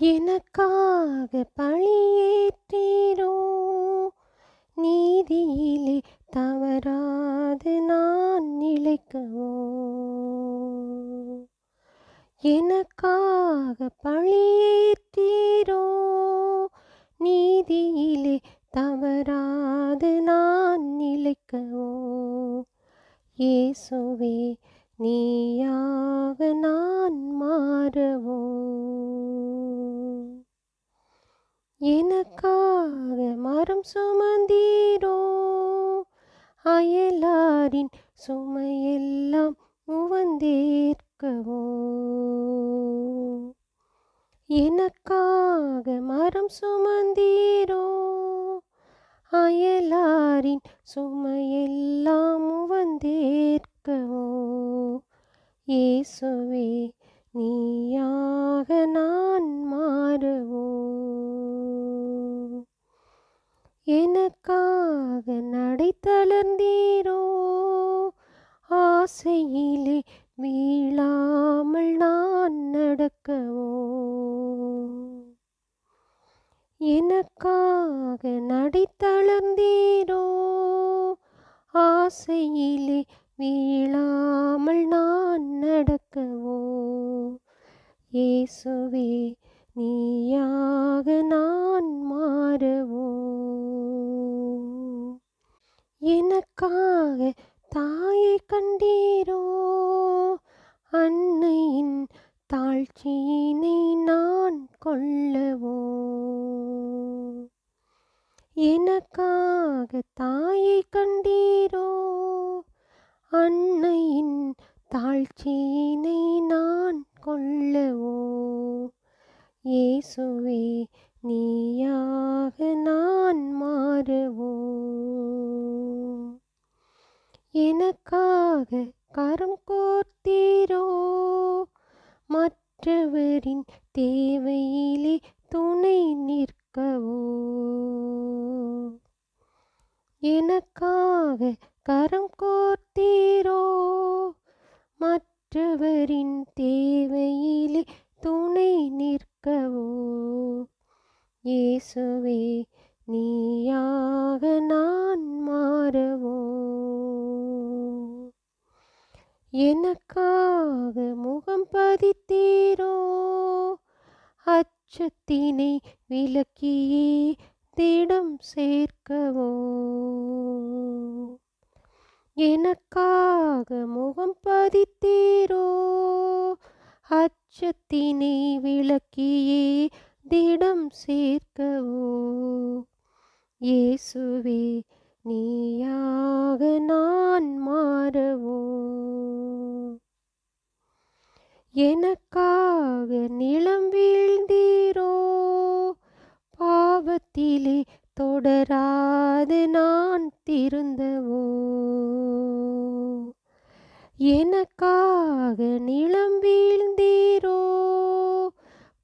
எனக்காக பழியேற்றீரோ, நீதியிலே தவறாது நான் நிலைக்கவோ. எனக்காக பழியேற்றீரோ, நீதியிலே தவறாது நான் நிலைக்கவோ. இயேசுவே, நீயாக நான் மாறவோ. எனக்காக மரம் சுமந்தீரோ, அயலாரின் சுமையெல்லாம் உவந்தேற்கவோ. எனக்காக மரம் சுமந்தீரோ, அயலாரின் சுமையெல்லாம் உவந்தேற்கவோ. இயேசுவே, நீயாக நான் மாறவோ. எனக்காக நடை தளர்ந்தீரோ, ஆசையிலே வீழாமல் நான் நடக்கவோ. எனக்காக நடை தளர்ந்தீரோ, ஆசையிலே வீழாமல் நான் நடக்கவோ. இயேசுவே, நீயாக நான் மாறவோ. எனக்காக தாயை கண்டீரோ, அன்னையின் தாழ்ச்சியினை நான் கொள்ளவோ. எனக்காக தாயை கண்டீரோ, அன்னையின் தாழ்ச்சியினை நான் கொள்ளவோ. இயேசுவே, நீயாக நான் மாறவோ. எனக்காக கரம் கோர்த்தீரோ, மற்றவரின் தேவையிலே துணை நிற்கவோ. எனக்காக கரம் கோர்த்தீரோ, மற்றவரின் தேவையிலே துணை நிற்கவோ. இயேசுவே, நீயாக நான் மாறவோ. எனக்காக முகம் பதித்தீரோ, அச்சத்தினை விலக்கியே திடம் சேர்க்கவோ. எனக்காக முகம் பதித்தீரோ, அச்சத்தினை விலக்கியே திடம் சேர்க்கவோ. இயேசுவே, நீயாக நான் மாறவோ. எனக்காக நிலம் வீழ்ந்தீரோ, பாவத்திலே தொடராது நான் திருந்தவோ. எனக்காக நிலம் வீழ்ந்தீரோ,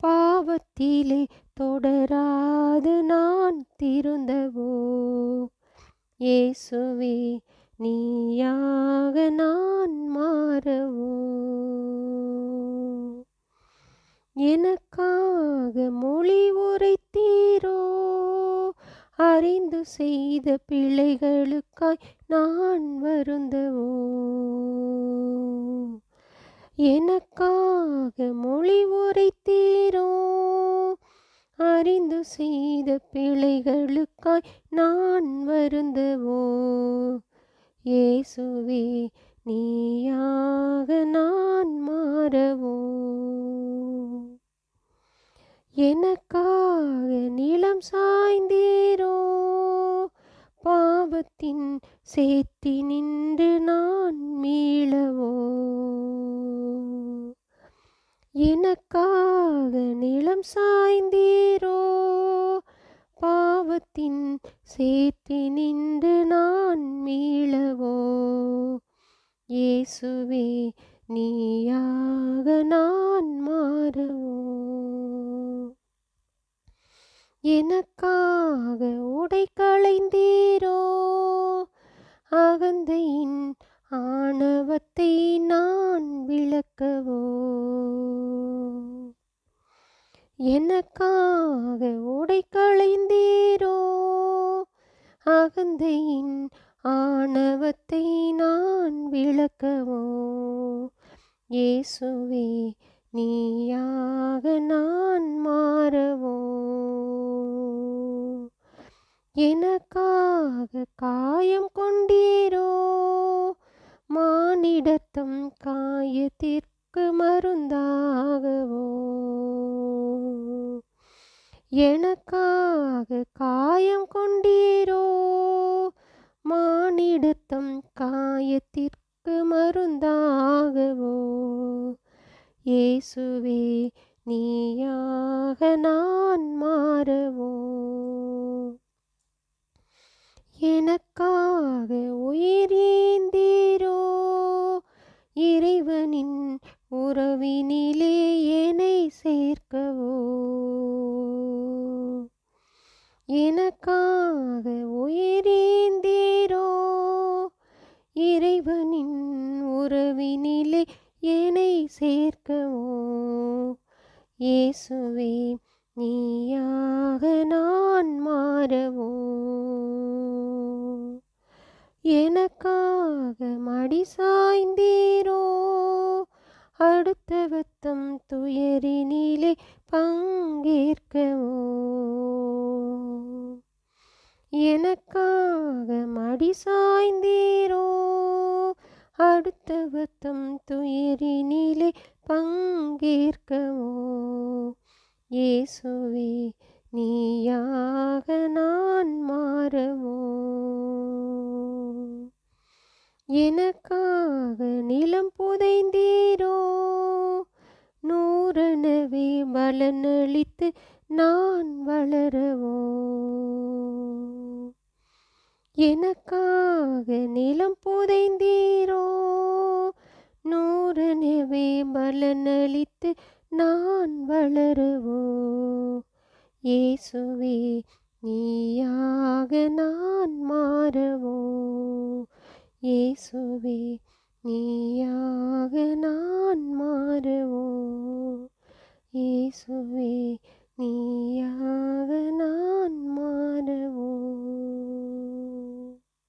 பாவத்திலே தொடராது நான் திருந்தவோ. இயேசுவே, நீயாக நான் மாறவோ. எனக்காக மொழி உரைத்தீரோ, அறிந்து செய்த பிழைகளுக்காய் நான் வருந்தவோ. எனக்காக மொழி உரைத்தீரோ, அறிந்து செய்த பிழைகளுக்காய் நான் வருந்தவோ. இயேசுவே, நீயாக நான் மாறவோ. எனக்காக நிலம் சாய்ந்தீரோ, பாவத்தின் சேற்றினின்று நான் மீளவோ. எனக்காக நிலம் சாய்ந்தீரோ, பாவத்தின் சேற்றினின்று நான் மீளவோ. இயேசுவே, நீயாக நான் மாறவோ. எனக்காக உடை களைந்தீரோ, அகந்தையின் ஆணவத்தை நான் விளக்கவோ. எனக்காக உடை களைந்தீரோ, அகந்தையின் ஆணவத்தை நான் விளக்கவோ, இயேசுவே நீயாக நான் மாறவோ. எனக்காக காயம் கொண்டீரோ, மானிடத்தம் காயத்திற்கு மருந்தாகவோ. எனக்காக காயம் கொண்டீரோ, மானிடத்தம் காயத்திற்கு மருந்தாகவோ, இயேசுவே நீயாக நான் மாறவோ. எனக்காக உயிரீந்தீரோ, இறைவனின் உறவினிலே என்னை சேர்க்கவோ. எனக்காக உயிரீந்தீரோ, இறைவனின் உறவினிலே என்னை சேர்க்கவோ, இயேசுவே நீயாக நான் மாறவோ. எனக்காக மடி சாய்ந்தீரோ, அடுத்தவத்தம் துயரினிலே பங்கேற்கவோ. எனக்காக மடி சாய்ந்தீரோ, அடுத்தவத்தம் துயரினிலே பங்கேற்கவோ, இயேசுவே நீயாக நான் மாறவோ. எனக்காக நிலம் புதைந்தீரோ, நூறெனவே பலனளித்து நான் வளரவோ. எனக்காக நிலம் புதைந்தீரோ, நூறெனவே பலனளித்து நான் வளரவோ, இயேசுவே நீயாக நான் மாறவோ. இயேசுவே நீயாக நான் மாறவோ. இயேசுவே நீயாக